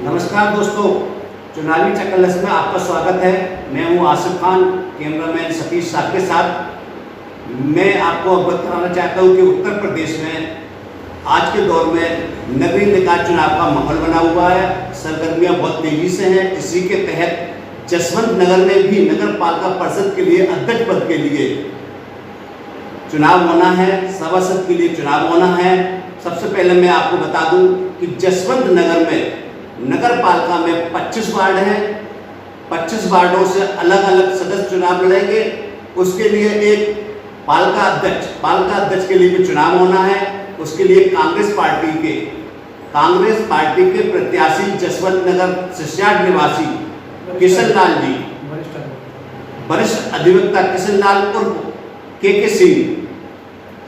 नमस्कार दोस्तों, चुनावी चक्करलस में आपका स्वागत है। मैं हूं आसिफ खान, कैमरामैन सतीश साहब के साथ। मैं आपको अवगत कराना चाहता हूं कि उत्तर प्रदेश में आज के दौर में नगरीय निकाय चुनाव का माहौल बना हुआ है। सरगर्मियां बहुत तेजी से हैं। इसी के तहत जसवंत नगर में भी नगर पालिका परिषद के लिए अध्यक्ष पद के लिए चुनाव होना है, सभासद के लिए चुनाव होना है। सबसे पहले मैं आपको बता दूं कि जसवंत नगर में नगर पालिका में 25 वार्ड हैं। 25 वार्डों से अलग अलग सदस्य चुनाव लड़ेंगे। उसके लिए एक पालिका अध्यक्ष के लिए भी चुनाव होना है। उसके लिए कांग्रेस पार्टी के प्रत्याशी जसवंत नगर शिष्याड निवासी किशन लाल जी, वरिष्ठ अधिवक्ता किशन लाल उर्फ के सिंह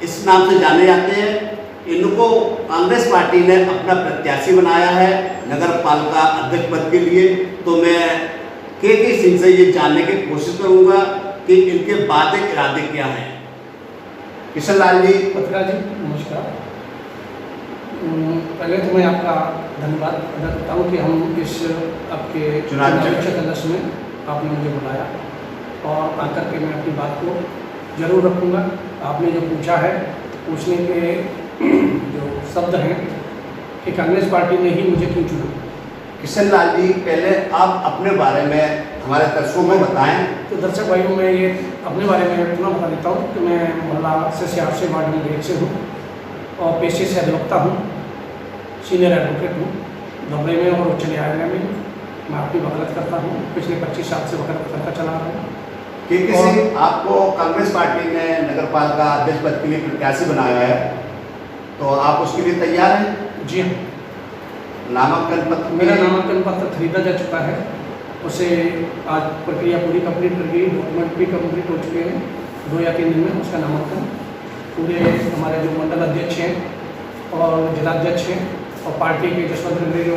इस नाम से जाने जाते हैं। इनको कांग्रेस पार्टी ने अपना प्रत्याशी बनाया है नगर पालिका अध्यक्ष पद के लिए। तो मैं के सिंह से ये जानने की कोशिश करूंगा कि इनके वादे इरादे क्या हैं। किशन लाल जी। पत्रकार जी नमस्कार। पहले तो मैं आपका धन्यवाद अदा करता हूँ कि हम इस आपके चुनावी चक्करलस में आपने मुझे बुलाया और आकर के मैं अपनी बात को जरूर रखूँगा। आपने जो पूछा है, पूछने के जो शब्द हैं कि कांग्रेस पार्टी ने ही मुझे क्यों चुना। किशन लाल जी, पहले आप अपने बारे में हमारे दर्शकों को बताएं। तो दर्शक भाइयों, मैं ये अपने बारे में पुनः बता देता हूँ कि मैं मोहल्ला से वार्ड नंबर 1 से हूँ और पेशे से अधिवक्ता हूँ, सीनियर एडवोकेट हूँ। दबे में और उच्च न्यायालय में मैं आपकी वकालत करता हूँ। पिछले 25 साल से वकालत करता चला रहा हूँ। किसी आपको कांग्रेस पार्टी ने नगर पालिका अध्यक्ष पद के लिए प्रत्याशी बनाया है, तो आप उसके लिए तैयार हैं? जी हाँ। नामांकन पत्र, मेरा नामांकन पत्र खरीदा जा चुका है। उसे आज प्रक्रिया पूरी कंप्लीट कर गई, डॉक्यूमेंट भी कंप्लीट हो चुके हैं। 2 या 3 दिन में उसका नामांकन पूरे हमारे जो मंडल अध्यक्ष हैं और जिलाध्यक्ष हैं और पार्टी के जसवंत नगरी जो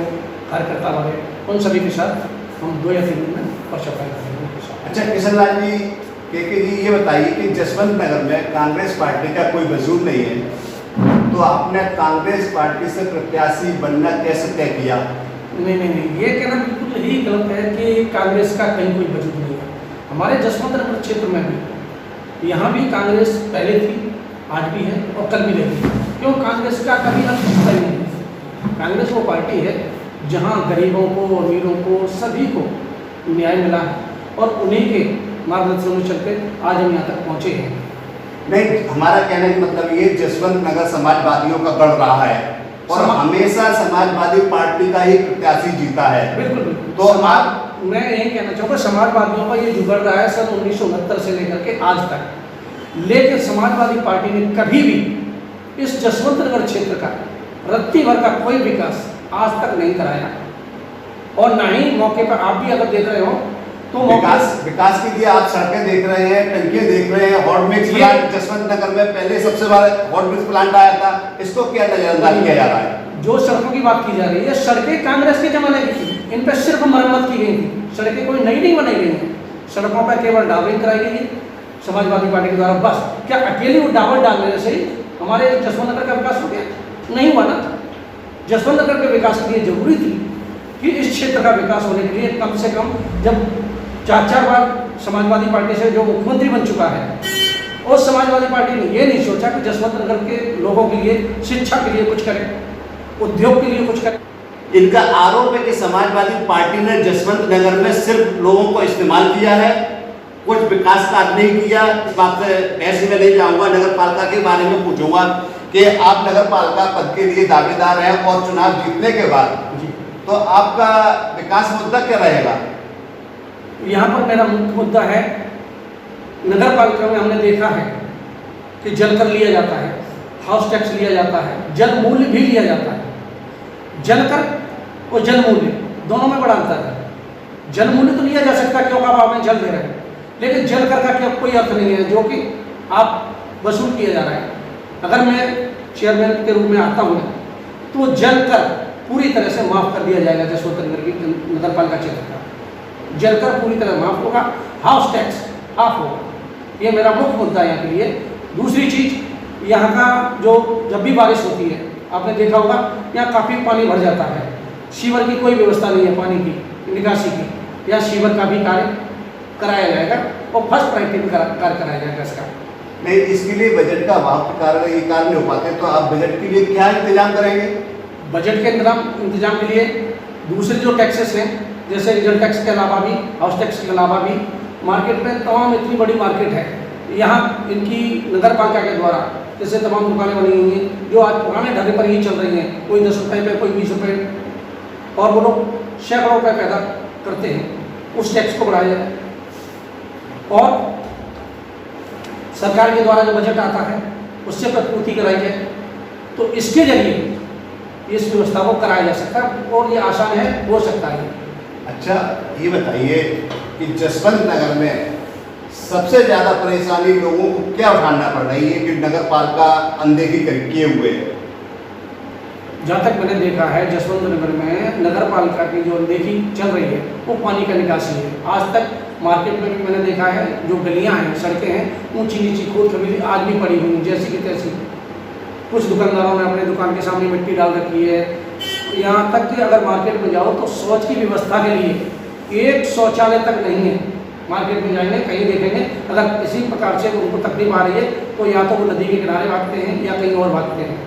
कार्यकर्ता वाले, उन सभी के साथ हम 2 या 3 दिन में पर्चा फाइल करेंगे। अच्छा किशन लाल जी, के जी ये बताइए कि जसवंत नगर में कांग्रेस पार्टी का कोई वजूद नहीं है, तो आपने कांग्रेस पार्टी से प्रत्याशी बनना कैसे तय किया? नहीं, ये कहना बिल्कुल ही गलत है कि कांग्रेस का कहीं कोई वजूद नहीं है। हमारे जसवंत नगर क्षेत्र में भी, यहाँ भी कांग्रेस पहले थी, आज भी है और कल भी रहेगी। क्यों? कांग्रेस का कभी अंत नहीं है। कांग्रेस वो पार्टी है जहाँ गरीबों को, अमीरों को, सभी को न्याय मिला है और उन्हीं के मार्गदर्शन में चलते आज हम यहाँ तक पहुँचे हैं। नहीं, हमारा कहने का मतलब ये जसवंत नगर समाजवादियों का गढ़ रहा है और हमेशा समाजवादी पार्टी का ही प्रत्याशी जीता है। बिल्कुल। तो आप, मैं यही कहना चाहूँगा, समाजवादियों का ये जुगड़ रहा है सन 1969 से लेकर के आज तक। लेकिन समाजवादी पार्टी ने कभी भी इस जसवंत नगर क्षेत्र का रत्ती भर का कोई विकास आज तक नहीं कराया और ना ही मौके पर। आप भी अगर देख रहे हो तो विकास के लिए आप सड़कें देख रहे हैं, टंकियां देख रहे हैं, हॉट मिक्स प्लांट जसवंत नगर में पहले सबसे बड़ा हॉट मिक्स प्लांट आया था, इसको क्या नजरअंदाज किया जा रहा है? जो सड़कों की बात की जा रही है, सड़कें कांग्रेस के जमाने की थी, इन पर सिर्फ मरम्मत की गई थी। सड़कें कोई नई नहीं बनाई गई हैं। सड़कों पर केवल डाबरिंग कराई गई है समाजवादी पार्टी के द्वारा। बस क्या अकेली वो डाबर डालने से ही हमारे जसवंत नगर का विकास हो गया? नहीं हुआ ना। जसवंत नगर के विकास के लिए जरूरी थी कि इस क्षेत्र का विकास होने के लिए कम से कम, जब 4 बार समाजवादी पार्टी से जो मुख्यमंत्री बन चुका है, और समाजवादी पार्टी ने ये नहीं सोचा कि जसवंत नगर के लोगों के लिए, शिक्षा के लिए कुछ करें, उद्योग के लिए कुछ करें। इनका आरोप है कि समाजवादी पार्टी ने जसवंत नगर में सिर्फ लोगों को इस्तेमाल किया है, कुछ विकास कार्य नहीं किया। इस बात से बहस में नहीं जाऊंगा, नगर पालिका के बारे में पूछूंगा कि आप नगर पालिका पद के लिए दावेदार हैं और चुनाव जीतने के बाद तो आपका विकास मुद्दा क्या रहेगा? यहाँ पर मेरा मुख्य मुद्दा है, नगर पालिका में हमने देखा है कि जल कर लिया जाता है, हाउस टैक्स लिया जाता है, जल मूल्य भी लिया जाता है। जल कर और जल मूल्य दोनों में बड़ा अंतर है। जल मूल्य तो लिया जा सकता है क्योंकि आप हमें जल दे रहे हैं, लेकिन जल कर का क्या कोई अर्थ नहीं है जो कि आप वसूल किया जा रहा है। अगर मैं चेयरमैन के रूप में आता हूँ तो जल कर पूरी तरह से माफ़ कर दिया जाएगा जसवंत नगर की नगर पालिका क्षेत्र का। जल कर पूरी तरह माफ़ होगा, हाउस टैक्स हाफ होगा। ये मेरा मुख्य मुद्दा है यहाँ के लिए। दूसरी चीज़, यहाँ का जो जब भी बारिश होती है, आपने देखा होगा यहाँ काफ़ी पानी भर जाता है। सीवर की कोई व्यवस्था नहीं है, पानी की निकासी की, या सीवर का भी कार्य कराया जाएगा और फर्स्ट प्रायोरिटी में कार्य कराया जाएगा इसका। नहीं, इसके लिए बजट का अभाव के कारण ये कार्य नहीं हो पाते, तो आप बजट के लिए क्या इंतजाम करेंगे? बजट के इंतजाम के लिए दूसरे जो टैक्सेस हैं, जैसे रीजनल टैक्स के अलावा भी, हाउस टैक्स के अलावा भी मार्केट में तमाम इतनी बड़ी मार्केट है, यहाँ इनकी नगर पालिका के द्वारा जैसे तमाम दुकानें बनी हुई हैं जो आज पुराने ढाबे पर ही चल रही हैं, कोई 10 रुपये पे, कोई 20 रुपये, और वो लोग सैकड़ों रुपये पैदा करते हैं, उस टैक्स को बढ़ाया जाए। और सरकार के द्वारा जो बजट आता है उससे प्रतिपूर्ति कराई जाए, तो इसके जरिए इस व्यवस्था को कराया जा सकता है और ये आसान है, हो सकता है। अच्छा, ये बताइए कि जसवंत नगर में सबसे ज़्यादा परेशानी लोगों को क्या उठाना पड़ रही है कि नगर पालिका अनदेखी किए हुए है? जहाँ तक मैंने देखा है जसवंत नगर में नगर पालिका की जो अनदेखी चल रही है वो पानी का निकासी है। आज तक मार्केट में भी मैंने देखा है जो गलियाँ हैं, सड़कें हैं, ऊंची नीची खोद खबीली आज भी पड़ी हुई जैसी की तैसी। कुछ दुकानदारों ने अपने दुकान के सामने मिट्टी डाल रखी है। यहाँ तक कि अगर मार्केट में जाओ तो शौच की व्यवस्था के लिए एक शौचालय तक नहीं है। मार्केट में जाएंगे कहीं देखेंगे अगर किसी प्रकार से उनको तकलीफ आ रही है तो या तो वो नदी के किनारे भागते हैं या कहीं और भागते हैं।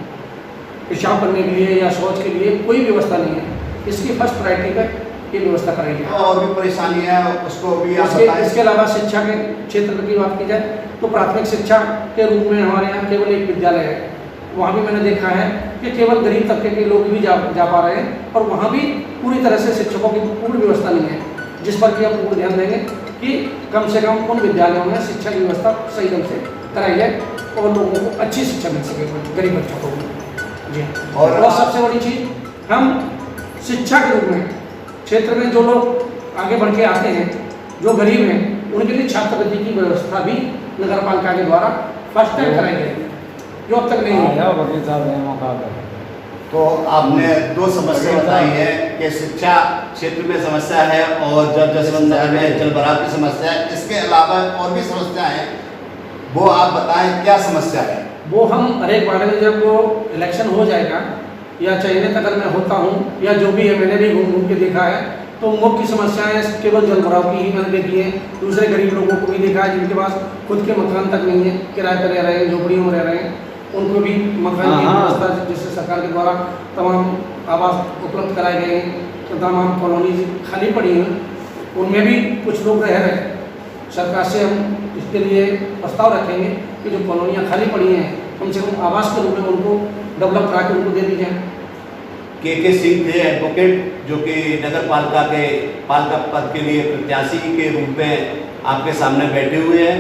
पेशाब करने के लिए या शौच के लिए कोई व्यवस्था नहीं है। इसकी फर्स्ट प्रायोरिटी पर ये व्यवस्था कराई जाए। और भी परेशानी है, उसको भी आप बताएं। इसके अलावा शिक्षा के क्षेत्र की बात की जाए तो प्राथमिक शिक्षा के रूप में हमारे यहाँ केवल एक विद्यालय है। वहाँ भी मैंने देखा है कि केवल गरीब तबके के लोग भी जा पा रहे हैं और वहाँ भी पूरी तरह से शिक्षकों की पूर्ण व्यवस्था नहीं है, जिस पर कि हम पूर्ण ध्यान देंगे कि कम से कम उन विद्यालयों में शिक्षा की व्यवस्था सही ढंग से कराई जाए और लोगों को अच्छी शिक्षा मिल सके, गरीब बच्चों को। जी। और सबसे बड़ी चीज़ हम शिक्षा के रूप में क्षेत्र में जो लोग आगे बढ़ के आते हैं, जो गरीब हैं, उनके लिए छात्रवृत्ति की व्यवस्था भी नगर पालिका के द्वारा फर्स्ट टाइम कराई जाएगी, जो अब तक नहीं हुई। तो आपने दो समस्या बताई है कि शिक्षा क्षेत्र में समस्या है और जसवंत नगर में जल भराव की समस्या है। इसके अलावा और भी समस्या है, वो आप बताएं क्या समस्या है? वो हम हर एक बार में जब वो इलेक्शन हो जाएगा या चयनित अगर मैं होता हूँ या जो भी है, मैंने भी घूम के देखा है, तो मुख्य समस्याएं केवल जल भराव की ही मैंने देखी है। दूसरे गरीब लोगों को भी देखा है जिनके पास खुद के मकान तक नहीं है, किराए पर रह रहे हैं, झोपड़ियों में रह रहे हैं, उनको भी मकान की व्यवस्था जिससे सरकार के द्वारा तमाम आवास उपलब्ध कराए गए हैं, तो तमाम कॉलोनी खाली पड़ी हैं, उनमें भी कुछ लोग रह रहे हैं। सरकार से हम इसके लिए प्रस्ताव रखेंगे कि जो कॉलोनियाँ खाली पड़ी हैं कम से कम आवास के रूप में उनको डेवलप करा के उनको दे दी जाए। के सिंह थे एडवोकेट, जो कि नगर पालिका के पालिका पद के लिए प्रत्याशी के रूप में आपके सामने बैठे हुए हैं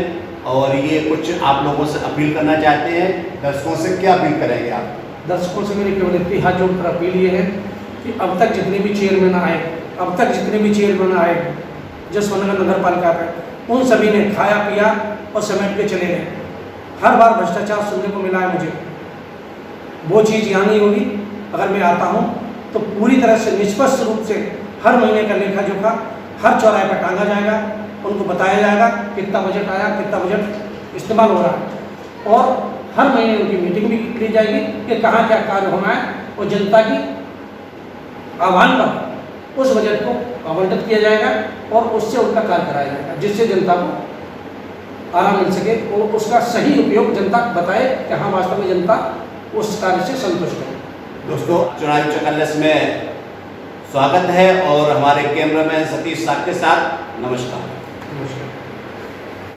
और ये कुछ आप लोगों से अपील करना चाहते हैं। दर्शकों से क्या अपील करेंगे आप? दर्शकों से मेरी केवल इतनी हाथ जोड़कर अपील ये है कि अब तक जितने भी चेयरमैन आए जसवंत नगर पालिका पे, उन सभी ने खाया पिया और समेट के चले गए। हर बार भ्रष्टाचार सुनने को मिला है मुझे। वो चीज़ यहाँ नहीं होगी। अगर मैं आता हूँ तो पूरी तरह से निष्पक्ष रूप से हर महीने का लेखा जोखा हर चौराहे पर टांगा जाएगा, उनको बताया जाएगा कितना बजट आया, कितना बजट इस्तेमाल हो रहा है, और हर महीने उनकी मीटिंग भी ली जाएगी कि कहाँ क्या कार्य होना है, और जनता की आह्वान पर उस बजट को आवंटित किया जाएगा और उससे उनका कार्य कराया जाएगा, जिससे जनता को आराम मिल सके और उसका सही उपयोग जनता बताए कि हाँ वास्तव में जनता उस कार्य से संतुष्ट है। दोस्तों, चुनावी चौकस में स्वागत है और हमारे कैमरामैन सतीश साग के साथ नमस्कार। नमस्कार।